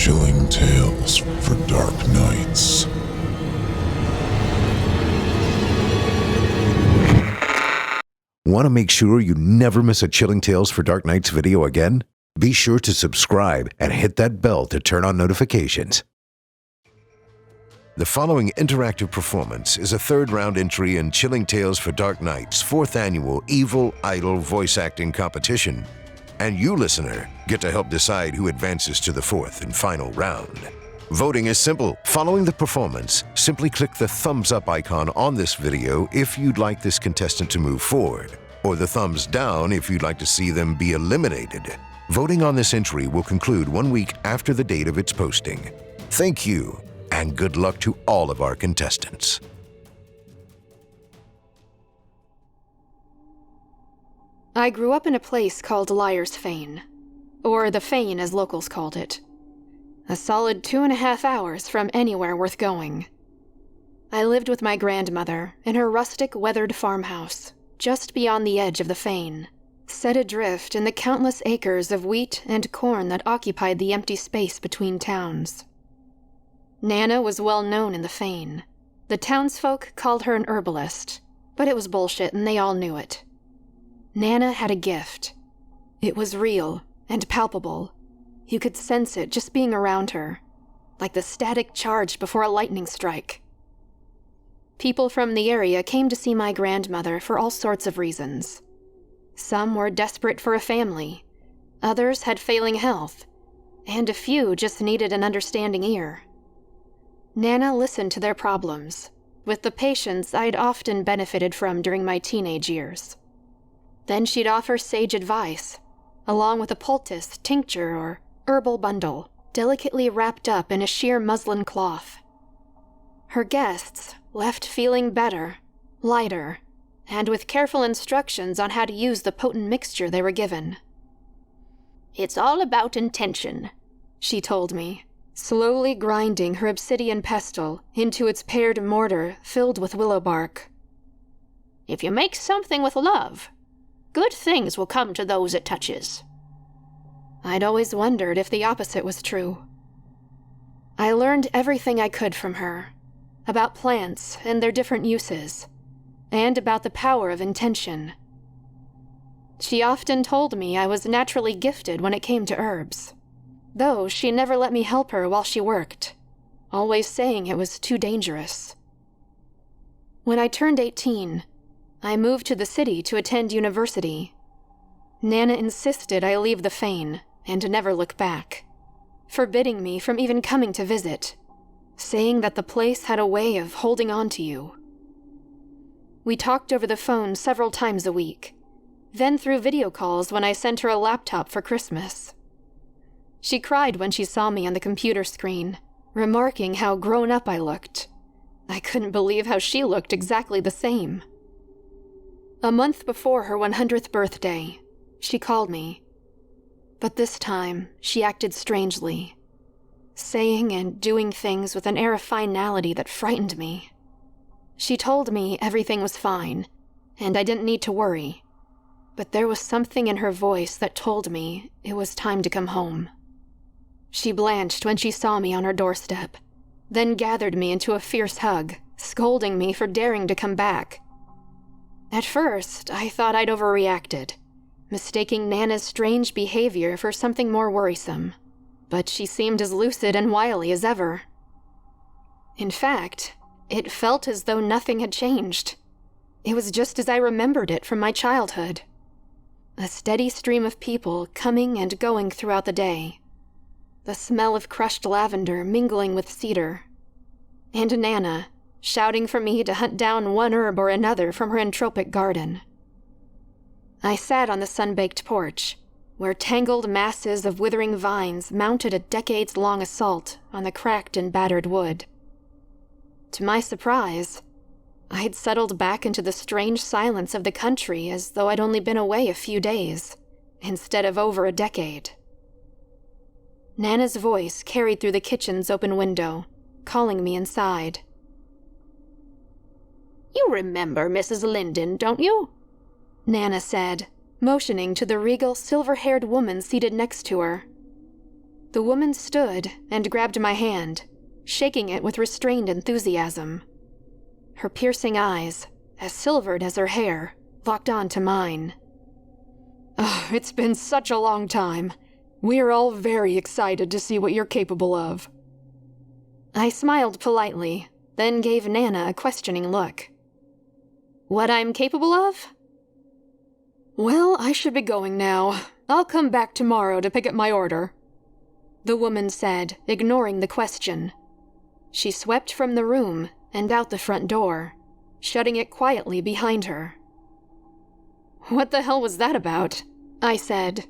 Chilling tales for dark nights. Want to make sure you never miss a Chilling Tales for Dark Nights video again? Be sure to subscribe and hit that bell to turn on notifications. The following interactive performance is a third-round entry in Chilling Tales for Dark Nights' 4th annual Evil Idol voice acting competition. And you, listener, get to help decide who advances to the 4th and final round. Voting is simple. Following the performance, simply click the thumbs up icon on this video if you'd like this contestant to move forward, or the thumbs down if you'd like to see them be eliminated. Voting on this entry will conclude 1 week after the date of its posting. Thank you, and good luck to all of our contestants. I grew up in a place called Liar's Fane, or the Fane as locals called it. A solid 2.5 hours from anywhere worth going. I lived with my grandmother in her rustic, weathered farmhouse, just beyond the edge of the Fane, set adrift in the countless acres of wheat and corn that occupied the empty space between towns. Nana was well known in the Fane. The townsfolk called her an herbalist, but it was bullshit and they all knew it. Nana had a gift. It was real and palpable. You could sense it just being around her, like the static charge before a lightning strike. People from the area came to see my grandmother for all sorts of reasons. Some were desperate for a family, others had failing health, and a few just needed an understanding ear. Nana listened to their problems, with the patience I'd often benefited from during my teenage years. Then she'd offer sage advice, along with a poultice, tincture, or herbal bundle, delicately wrapped up in a sheer muslin cloth. Her guests left feeling better, lighter, and with careful instructions on how to use the potent mixture they were given. "It's all about intention," she told me, slowly grinding her obsidian pestle into its paired mortar filled with willow bark. "If you make something with love, good things will come to those it touches." I'd always wondered if the opposite was true. I learned everything I could from her, about plants and their different uses, and about the power of intention. She often told me I was naturally gifted when it came to herbs, though she never let me help her while she worked, always saying it was too dangerous. When I turned 18, I moved to the city to attend university. Nana insisted I leave the Fane and never look back, forbidding me from even coming to visit, saying that the place had a way of holding on to you. We talked over the phone several times a week, then through video calls when I sent her a laptop for Christmas. She cried when she saw me on the computer screen, remarking how grown up I looked. I couldn't believe how she looked exactly the same. A month before her 100th birthday, she called me. But this time, she acted strangely, saying and doing things with an air of finality that frightened me. She told me everything was fine, and I didn't need to worry, but there was something in her voice that told me it was time to come home. She blanched when she saw me on her doorstep, then gathered me into a fierce hug, scolding me for daring to come back. At first, I thought I'd overreacted, mistaking Nana's strange behavior for something more worrisome, but she seemed as lucid and wily as ever. In fact, it felt as though nothing had changed. It was just as I remembered it from my childhood. A steady stream of people coming and going throughout the day, the smell of crushed lavender mingling with cedar, and Nana shouting for me to hunt down one herb or another from her entropic garden. I sat on the sun-baked porch, where tangled masses of withering vines mounted a decades-long assault on the cracked and battered wood. To my surprise, I had settled back into the strange silence of the country as though I'd only been away a few days, instead of over a decade. Nana's voice carried through the kitchen's open window, calling me inside. "You remember Mrs. Linden, don't you?" Nana said, motioning to the regal, silver-haired woman seated next to her. The woman stood and grabbed my hand, shaking it with restrained enthusiasm. Her piercing eyes, as silvered as her hair, locked onto mine. "Oh, it's been such a long time. We're all very excited to see what you're capable of." I smiled politely, then gave Nana a questioning look. "What I'm capable of?" "Well, I should be going now. I'll come back tomorrow to pick up my order," the woman said, ignoring the question. She swept from the room and out the front door, shutting it quietly behind her. "What the hell was that about?" I said.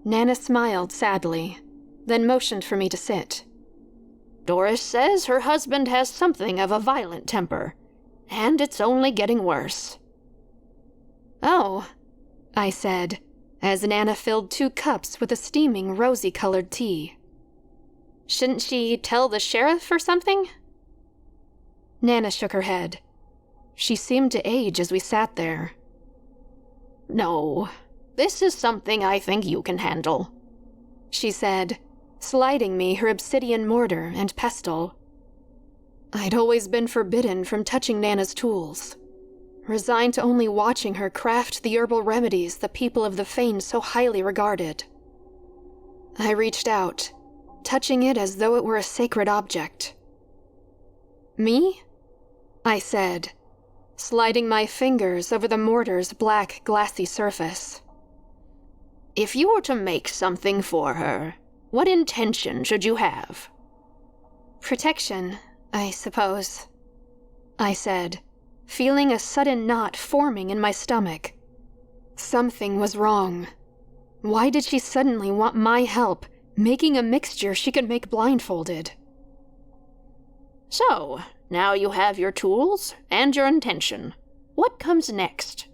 Nana smiled sadly, then motioned for me to sit. "Doris says her husband has something of a violent temper, and it's only getting worse." "Oh," I said, as Nana filled 2 cups with a steaming rosy-colored tea. "Shouldn't she tell the sheriff or something?" Nana shook her head. She seemed to age as we sat there. "No, this is something I think you can handle," she said, sliding me her obsidian mortar and pestle. I'd always been forbidden from touching Nana's tools, resigned to only watching her craft the herbal remedies the people of the Fane so highly regarded. I reached out, touching it as though it were a sacred object. "Me?" I said, sliding my fingers over the mortar's black, glassy surface. "If you were to make something for her, what intention should you have?" "Protection, I suppose," I said, feeling a sudden knot forming in my stomach. Something was wrong. Why did she suddenly want my help, making a mixture she could make blindfolded? "So, now you have your tools and your intention. What comes next?"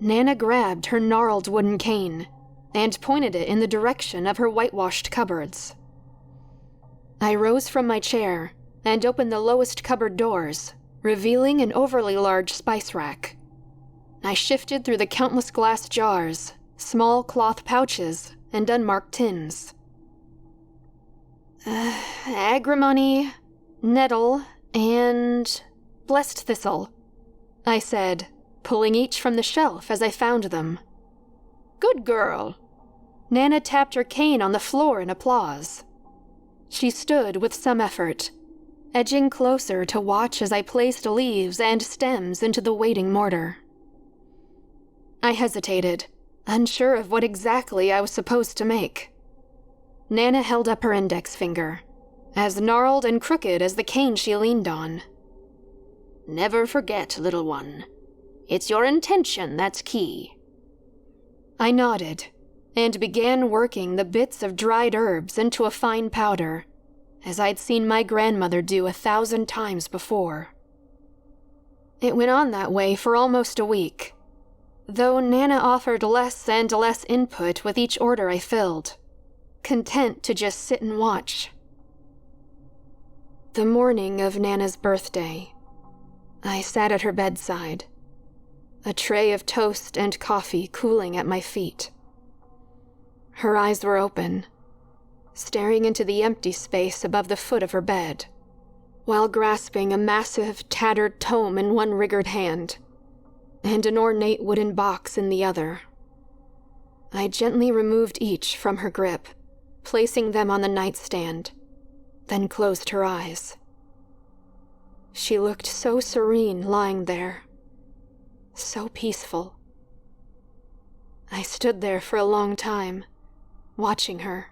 Nana grabbed her gnarled wooden cane and pointed it in the direction of her whitewashed cupboards. I rose from my chair and opened the lowest cupboard doors, revealing an overly large spice rack. I shifted through the countless glass jars, small cloth pouches, and unmarked tins. Agrimony, nettle, and blessed thistle, I said, pulling each from the shelf as I found them. "Good girl." Nana tapped her cane on the floor in applause. She stood with some effort, edging closer to watch as I placed leaves and stems into the waiting mortar. I hesitated, unsure of what exactly I was supposed to make. Nana held up her index finger, as gnarled and crooked as the cane she leaned on. "Never forget, little one. It's your intention that's key." I nodded, and began working the bits of dried herbs into a fine powder, as I'd seen my grandmother do 1,000 times before. It went on that way for almost a week, though Nana offered less and less input with each order I filled, content to just sit and watch. The morning of Nana's birthday, I sat at her bedside, a tray of toast and coffee cooling at my feet. Her eyes were open, staring into the empty space above the foot of her bed, while grasping a massive, tattered tome in one rigged hand, and an ornate wooden box in the other. I gently removed each from her grip, placing them on the nightstand, then closed her eyes. She looked so serene lying there, so peaceful. I stood there for a long time, watching her,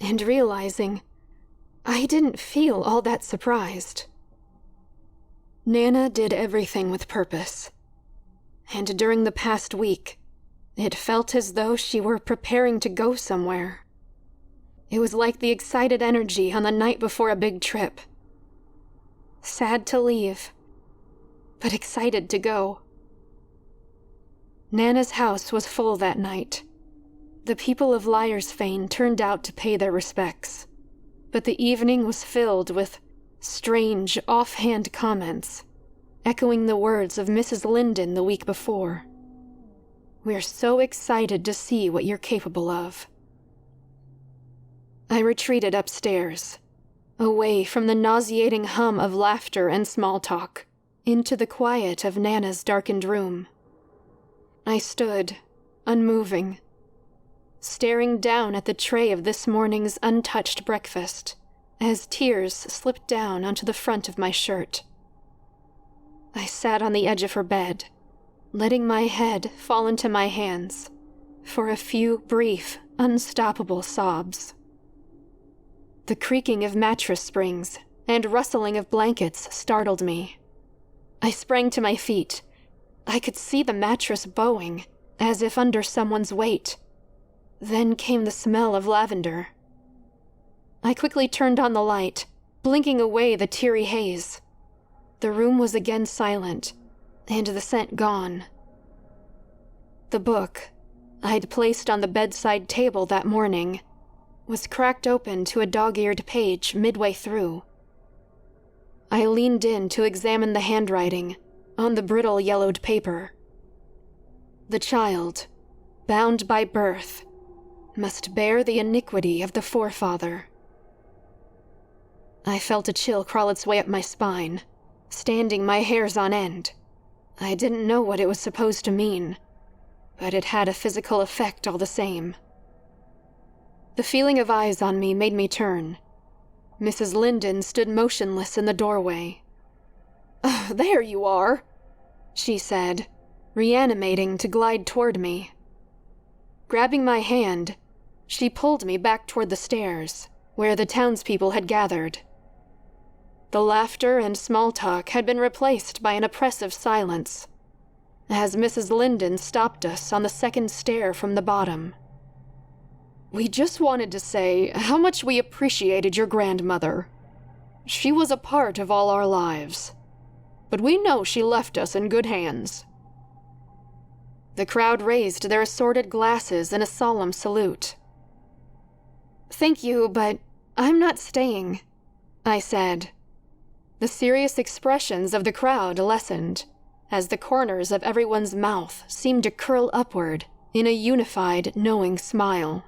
and realizing I didn't feel all that surprised. Nana did everything with purpose, and during the past week, it felt as though she were preparing to go somewhere. It was like the excited energy on the night before a big trip. Sad to leave, but excited to go. Nana's house was full that night. The people of Liar's Fane turned out to pay their respects, but the evening was filled with strange, offhand comments, echoing the words of Mrs. Linden the week before. "We're so excited to see what you're capable of. I retreated upstairs, away from the nauseating hum of laughter and small talk, into the quiet of Nana's darkened room. I stood, unmoving, staring down at the tray of this morning's untouched breakfast, as tears slipped down onto the front of my shirt. I sat on the edge of her bed, letting my head fall into my hands for a few brief, unstoppable sobs. The creaking of mattress springs and rustling of blankets startled me. I sprang to my feet. I could see the mattress bowing, as if under someone's weight. Then came the smell of lavender. I quickly turned on the light, blinking away the teary haze. The room was again silent, and the scent gone. The book I'd placed on the bedside table that morning was cracked open to a dog-eared page midway through. I leaned in to examine the handwriting on the brittle yellowed paper. The child, bound by birth, must bear the iniquity of the forefather. I felt a chill crawl its way up my spine, standing my hairs on end. I didn't know what it was supposed to mean, but it had a physical effect all the same. The feeling of eyes on me made me turn. Mrs. Linden stood motionless in the doorway. "There you are," she said, reanimating to glide toward me. Grabbing my hand, she pulled me back toward the stairs, where the townspeople had gathered. The laughter and small talk had been replaced by an oppressive silence, as Mrs. Linden stopped us on the second stair from the bottom. "We just wanted to say how much we appreciated your grandmother. She was a part of all our lives, but we know she left us in good hands." The crowd raised their assorted glasses in a solemn salute. "Thank you, but I'm not staying," I said. The serious expressions of the crowd lessened, as the corners of everyone's mouth seemed to curl upward in a unified, knowing smile.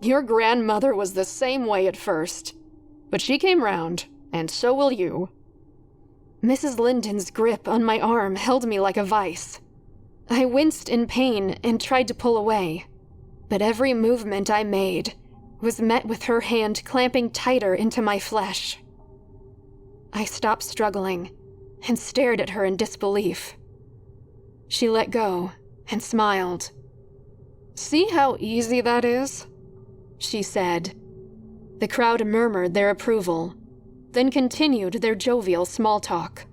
"Your grandmother was the same way at first, but she came round, and so will you." Mrs. Linden's grip on my arm held me like a vice. I winced in pain and tried to pull away, but every movement I made was met with her hand clamping tighter into my flesh. I stopped struggling and stared at her in disbelief. She let go and smiled. "See how easy that is?" she said. The crowd murmured their approval, then continued their jovial small talk.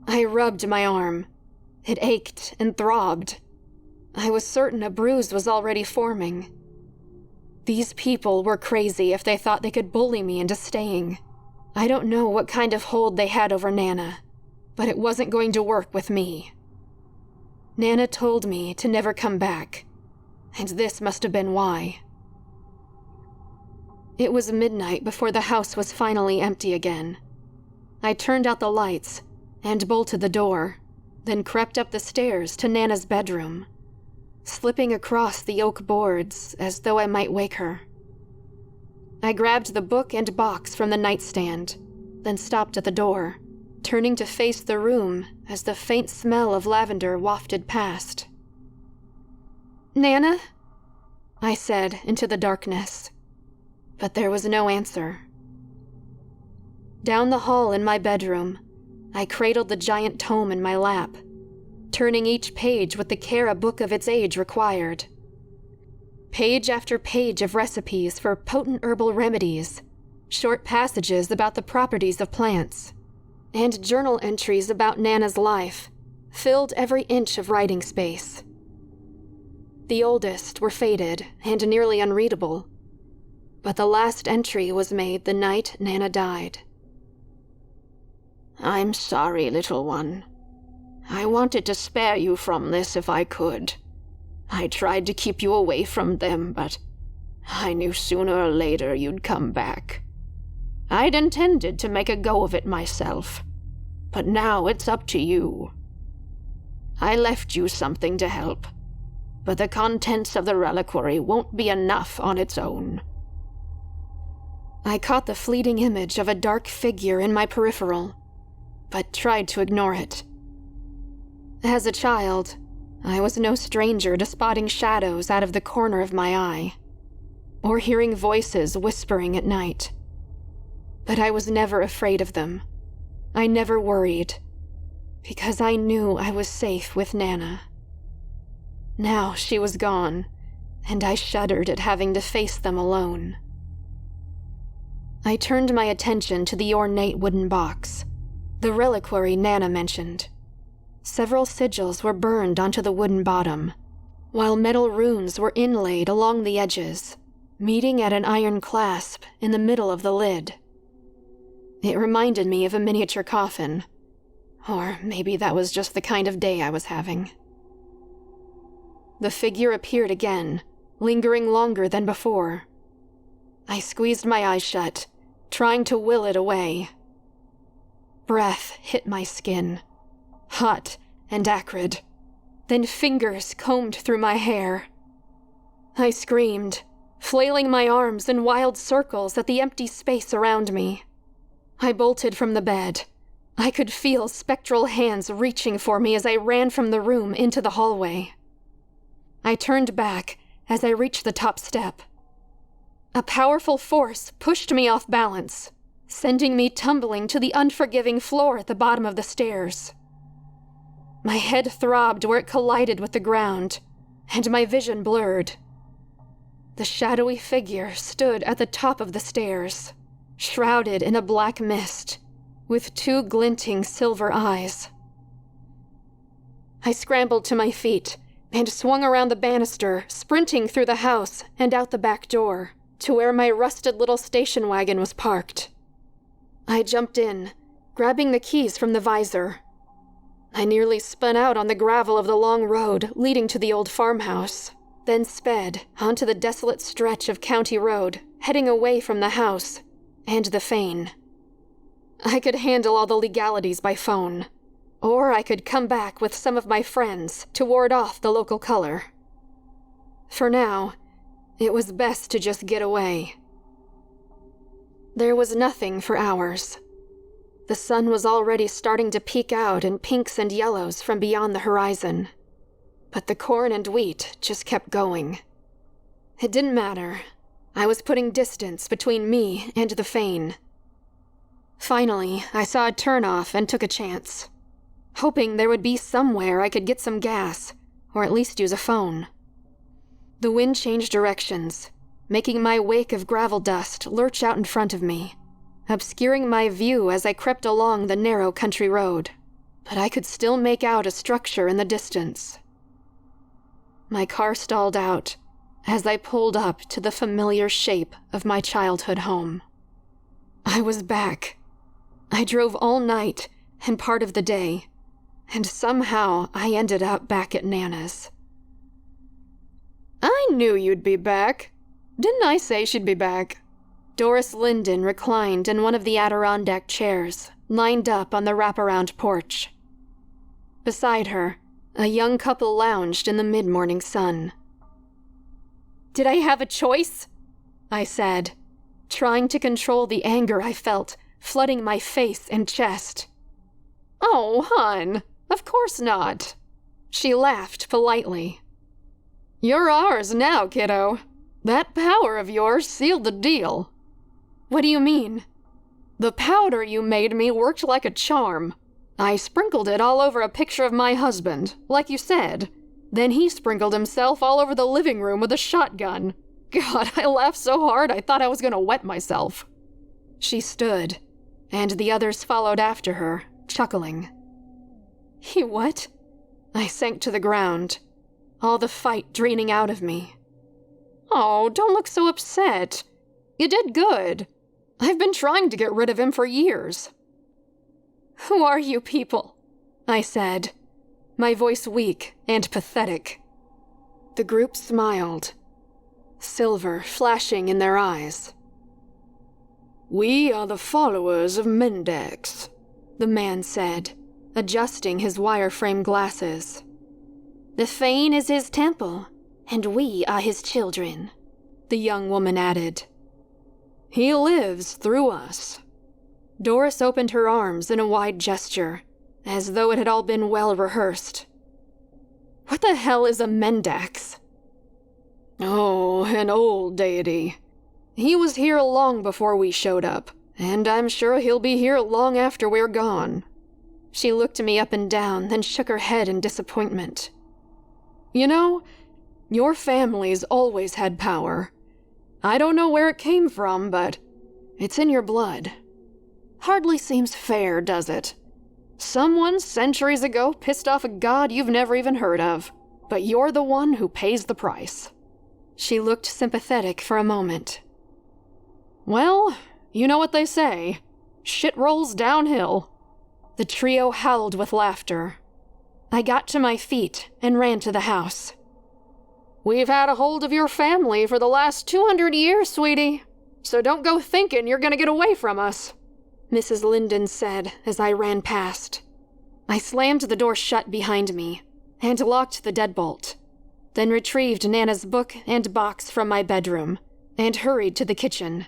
I rubbed my arm. It ached and throbbed. I was certain a bruise was already forming. These people were crazy if they thought they could bully me into staying. I don't know what kind of hold they had over Nana, but it wasn't going to work with me. Nana told me to never come back, and this must have been why. It was midnight before the house was finally empty again. I turned out the lights and bolted the door, then crept up the stairs to Nana's bedroom, slipping across the oak boards as though I might wake her. I grabbed the book and box from the nightstand, then stopped at the door, turning to face the room as the faint smell of lavender wafted past. "Nana?" I said into the darkness, but there was no answer. Down the hall in my bedroom, I cradled the giant tome in my lap, turning each page with the care a book of its age required. Page after page of recipes for potent herbal remedies, short passages about the properties of plants, and journal entries about Nana's life filled every inch of writing space. The oldest were faded and nearly unreadable, but the last entry was made the night Nana died. "I'm sorry, little one. I wanted to spare you from this if I could. I tried to keep you away from them, but I knew sooner or later you'd come back. I'd intended to make a go of it myself, but now it's up to you. I left you something to help, but the contents of the reliquary won't be enough on its own. I caught the fleeting image of a dark figure in my peripheral, but tried to ignore it. As a child, I was no stranger to spotting shadows out of the corner of my eye, or hearing voices whispering at night. But I was never afraid of them. I never worried, because I knew I was safe with Nana. Now she was gone, and I shuddered at having to face them alone. I turned my attention to the ornate wooden box, the reliquary Nana mentioned. Several sigils were burned onto the wooden bottom, while metal runes were inlaid along the edges, meeting at an iron clasp in the middle of the lid. It reminded me of a miniature coffin, or maybe that was just the kind of day I was having. The figure appeared again, lingering longer than before. I squeezed my eyes shut, trying to will it away. Breath hit my skin, hot and acrid. Then fingers combed through my hair. I screamed, flailing my arms in wild circles at the empty space around me. I bolted from the bed. I could feel spectral hands reaching for me as I ran from the room into the hallway. I turned back as I reached the top step. A powerful force pushed me off balance, sending me tumbling to the unforgiving floor at the bottom of the stairs. My head throbbed where it collided with the ground, and my vision blurred. The shadowy figure stood at the top of the stairs, shrouded in a black mist, with two glinting silver eyes. I scrambled to my feet and swung around the banister, sprinting through the house and out the back door, to where my rusted little station wagon was parked. I jumped in, grabbing the keys from the visor. I nearly spun out on the gravel of the long road leading to the old farmhouse, then sped onto the desolate stretch of county road, heading away from the house and the Fane. I could handle all the legalities by phone, or I could come back with some of my friends to ward off the local color. For now, it was best to just get away. There was nothing for hours. The sun was already starting to peek out in pinks and yellows from beyond the horizon, but the corn and wheat just kept going. It didn't matter. I was putting distance between me and the Fane. Finally, I saw a turnoff and took a chance, hoping there would be somewhere I could get some gas, or at least use a phone. The wind changed directions, making my wake of gravel dust lurch out in front of me, obscuring my view as I crept along the narrow country road, but I could still make out a structure in the distance. My car stalled out as I pulled up to the familiar shape of my childhood home. I was back. I drove all night and part of the day, and somehow I ended up back at Nana's. I knew you'd be back. Didn't I say she'd be back? Doris Linden reclined in one of the Adirondack chairs, lined up on the wraparound porch. Beside her, a young couple lounged in the mid-morning sun. Did I have a choice? I said, trying to control the anger I felt flooding my face and chest. Oh, hon, of course not. She laughed politely. You're ours now, kiddo. That power of yours sealed the deal. What do you mean? The powder you made me worked like a charm. I sprinkled it all over a picture of my husband, like you said. Then he sprinkled himself all over the living room with a shotgun. God, I laughed so hard I thought I was gonna wet myself. She stood, and the others followed after her, chuckling. He what? I sank to the ground, all the fight draining out of me. Oh, don't look so upset. You did good. I've been trying to get rid of him for years. Who are you people? I said, my voice weak and pathetic. The group smiled, silver flashing in their eyes. We are the followers of Mendax, the man said, adjusting his wireframe glasses. The Fane is his temple, and we are his children," the young woman added. "He lives through us." Doris opened her arms in a wide gesture, as though it had all been well rehearsed. "What the hell is a Mendax?" "Oh, an old deity. He was here long before we showed up, and I'm sure he'll be here long after we're gone." She looked me up and down, then shook her head in disappointment. "You know, your family's always had power. I don't know where it came from, but it's in your blood. Hardly seems fair, does it? Someone centuries ago pissed off a god you've never even heard of, but you're the one who pays the price." She looked sympathetic for a moment. "Well, you know what they say. Shit rolls downhill." The trio howled with laughter. I got to my feet and ran to the house. "We've had a hold of your family for the last 200 years, sweetie, so don't go thinking you're gonna get away from us," Mrs. Linden said as I ran past. I slammed the door shut behind me and locked the deadbolt, then retrieved Nana's book and box from my bedroom and hurried to the kitchen.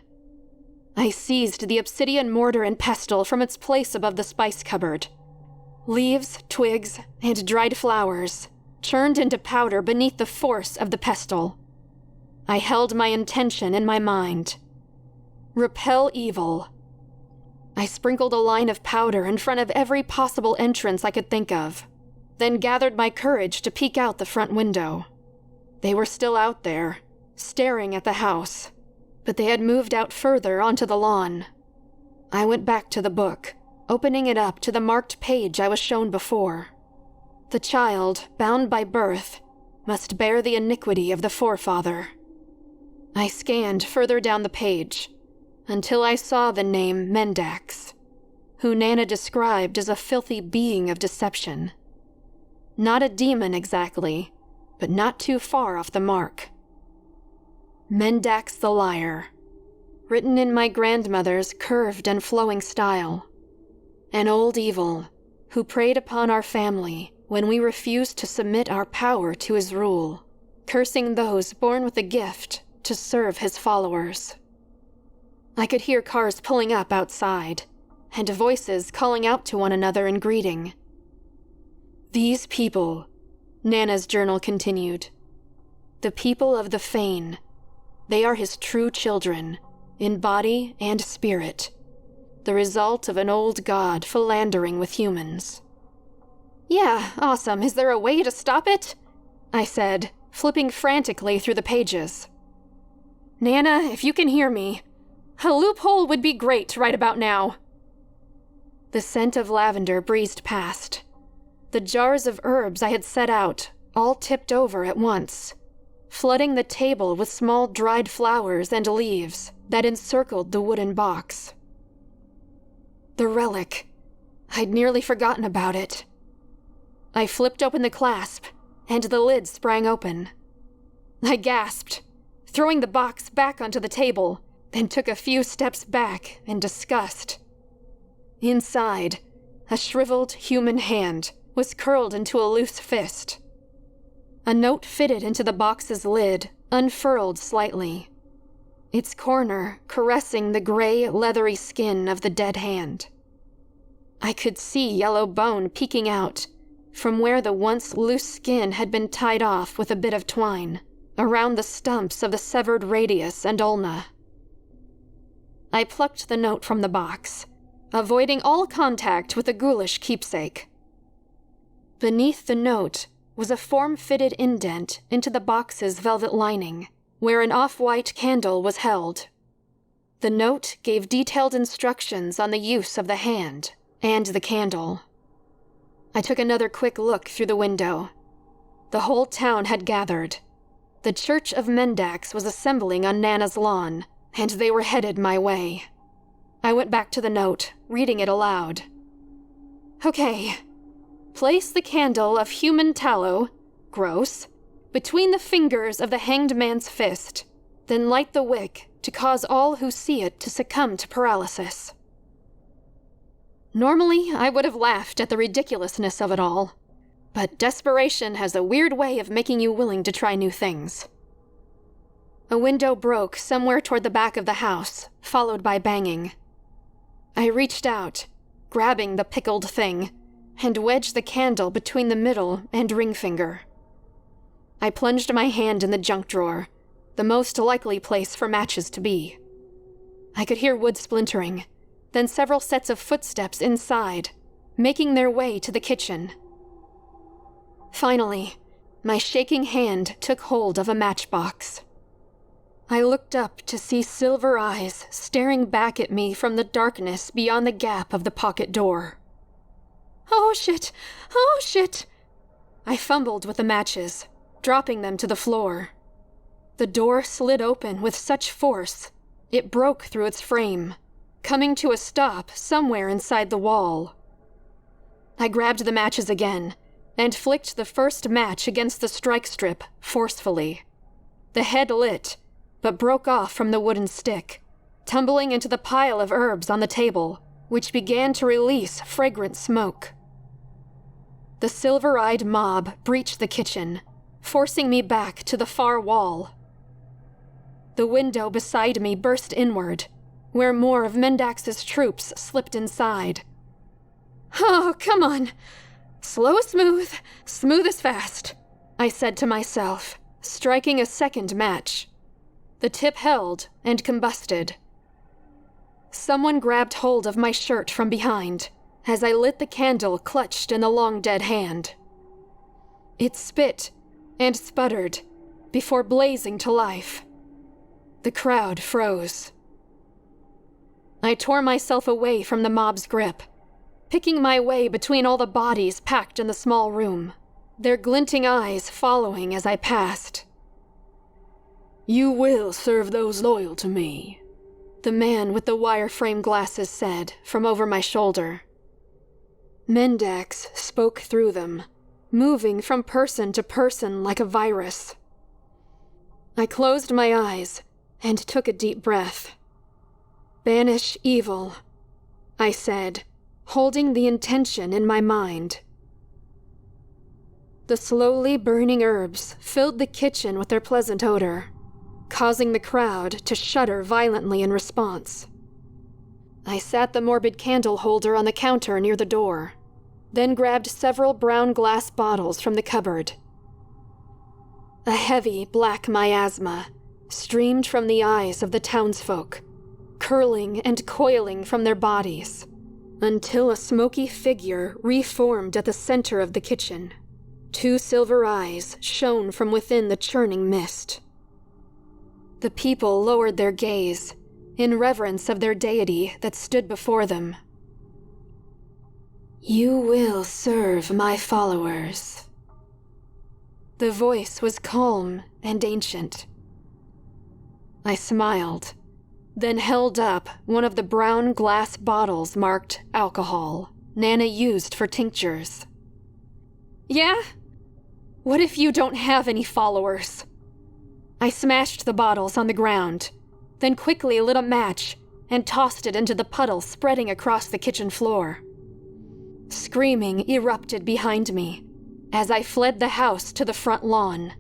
I seized the obsidian mortar and pestle from its place above the spice cupboard. Leaves, twigs, and dried flowers churned into powder beneath the force of the pestle. I held my intention in my mind. Repel evil. I sprinkled a line of powder in front of every possible entrance I could think of, then gathered my courage to peek out the front window. They were still out there, staring at the house, but they had moved out further onto the lawn. I went back to the book, opening it up to the marked page I was shown before. The child, bound by birth, must bear the iniquity of the forefather. I scanned further down the page, until I saw the name Mendax, who Nana described as a filthy being of deception. Not a demon exactly, but not too far off the mark. Mendax the Liar, written in my grandmother's curved and flowing style. An old evil who preyed upon our family when we refused to submit our power to his rule, cursing those born with the gift to serve his followers. I could hear cars pulling up outside, and voices calling out to one another in greeting. "These people," Nana's journal continued, "the people of the Fane, they are his true children, in body and spirit, the result of an old god philandering with humans." "Yeah, awesome. Is there a way to stop it?" I said, flipping frantically through the pages. "Nana, if you can hear me, a loophole would be great right about now." The scent of lavender breezed past. The jars of herbs I had set out all tipped over at once, flooding the table with small dried flowers and leaves that encircled the wooden box. The relic. I'd nearly forgotten about it. I flipped open the clasp, and the lid sprang open. I gasped, throwing the box back onto the table, then took a few steps back in disgust. Inside, a shriveled human hand was curled into a loose fist. A note fitted into the box's lid, unfurled slightly, its corner caressing the gray, leathery skin of the dead hand. I could see yellow bone peeking out from where the once loose skin had been tied off with a bit of twine around the stumps of the severed radius and ulna. I plucked the note from the box, avoiding all contact with the ghoulish keepsake. Beneath the note was a form-fitted indent into the box's velvet lining, where an off-white candle was held. The note gave detailed instructions on the use of the hand and the candle. I took another quick look through the window. The whole town had gathered. The Church of Mendax was assembling on Nana's lawn, and they were headed my way. I went back to the note, reading it aloud. "Okay. Place the candle of human tallow, gross, between the fingers of the hanged man's fist, then light the wick to cause all who see it to succumb to paralysis." Normally, I would have laughed at the ridiculousness of it all, but desperation has a weird way of making you willing to try new things. A window broke somewhere toward the back of the house, followed by banging. I reached out, grabbing the pickled thing, and wedged the candle between the middle and ring finger. I plunged my hand in the junk drawer, the most likely place for matches to be. I could hear wood splintering, then several sets of footsteps inside, making their way to the kitchen. Finally, my shaking hand took hold of a matchbox. I looked up to see silver eyes staring back at me from the darkness beyond the gap of the pocket door. Oh shit! Oh shit! I fumbled with the matches, dropping them to the floor. The door slid open with such force, it broke through its frame, coming to a stop somewhere inside the wall. I grabbed the matches again, and flicked the first match against the strike strip forcefully. The head lit, but broke off from the wooden stick, tumbling into the pile of herbs on the table, which began to release fragrant smoke. The silver-eyed mob breached the kitchen, forcing me back to the far wall. The window beside me burst inward, where more of Mendax's troops slipped inside. Oh, come on! Slow is smooth, smooth is fast, I said to myself, striking a second match. The tip held and combusted. Someone grabbed hold of my shirt from behind as I lit the candle clutched in the long dead hand. It spit and sputtered before blazing to life. The crowd froze. I tore myself away from the mob's grip, picking my way between all the bodies packed in the small room, their glinting eyes following as I passed. "You will serve those loyal to me," the man with the wireframe glasses said from over my shoulder. Mendax spoke through them, moving from person to person like a virus. I closed my eyes and took a deep breath. "Banish evil," I said, holding the intention in my mind. The slowly burning herbs filled the kitchen with their pleasant odor, causing the crowd to shudder violently in response. I sat the morbid candle holder on the counter near the door, then grabbed several brown glass bottles from the cupboard. A heavy black miasma streamed from the eyes of the townsfolk, curling and coiling from their bodies, until a smoky figure reformed at the center of the kitchen. Two silver eyes shone from within the churning mist. The people lowered their gaze, in reverence of their deity that stood before them. "You will serve my followers." The voice was calm and ancient. I smiled, then held up one of the brown glass bottles marked alcohol Nana used for tinctures. "Yeah? What if you don't have any followers?" I smashed the bottles on the ground, then quickly lit a match and tossed it into the puddle spreading across the kitchen floor. Screaming erupted behind me as I fled the house to the front lawn,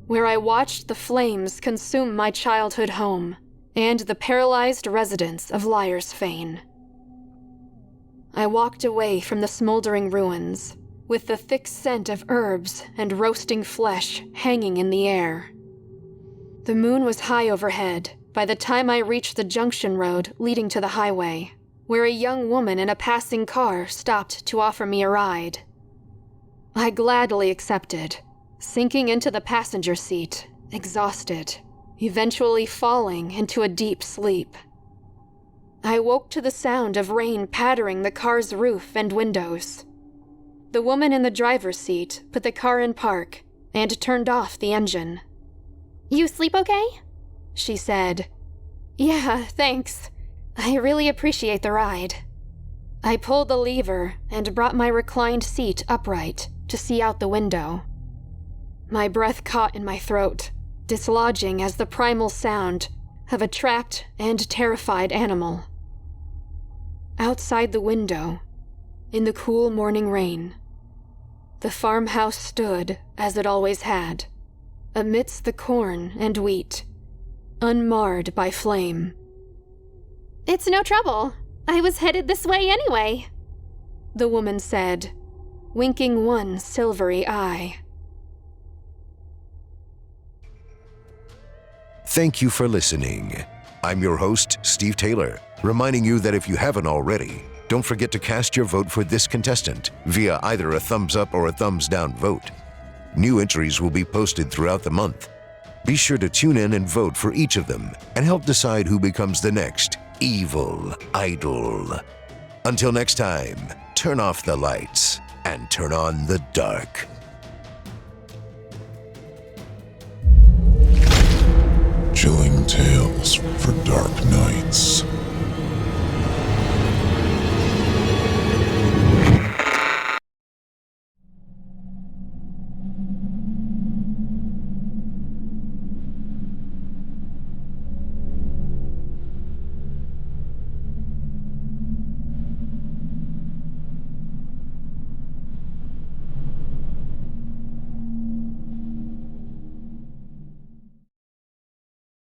where I watched the flames consume my childhood home and the paralyzed residents of Liar's Fane. I walked away from the smoldering ruins, with the thick scent of herbs and roasting flesh hanging in the air. The moon was high overhead by the time I reached the junction road leading to the highway, where a young woman in a passing car stopped to offer me a ride. I gladly accepted, sinking into the passenger seat, exhausted, eventually falling into a deep sleep. I woke to the sound of rain pattering the car's roof and windows. The woman in the driver's seat put the car in park and turned off the engine. "You sleep okay?" she said. "Yeah, thanks. I really appreciate the ride." I pulled the lever and brought my reclined seat upright to see out the window. My breath caught in my throat, dislodging as the primal sound of a trapped and terrified animal. Outside the window, in the cool morning rain, The farmhouse stood, as it always had, amidst the corn and wheat, unmarred by flame. "It's no trouble. I was headed this way anyway," the woman said, winking one silvery eye. Thank you for listening. I'm your host, Steve Taylor, reminding you that if you haven't already, don't forget to cast your vote for this contestant via either a thumbs up or a thumbs down vote. New entries will be posted throughout the month. Be sure to tune in and vote for each of them and help decide who becomes the next evil idol. Until next time, turn off the lights and turn on the dark. Chilling tales for dark nights.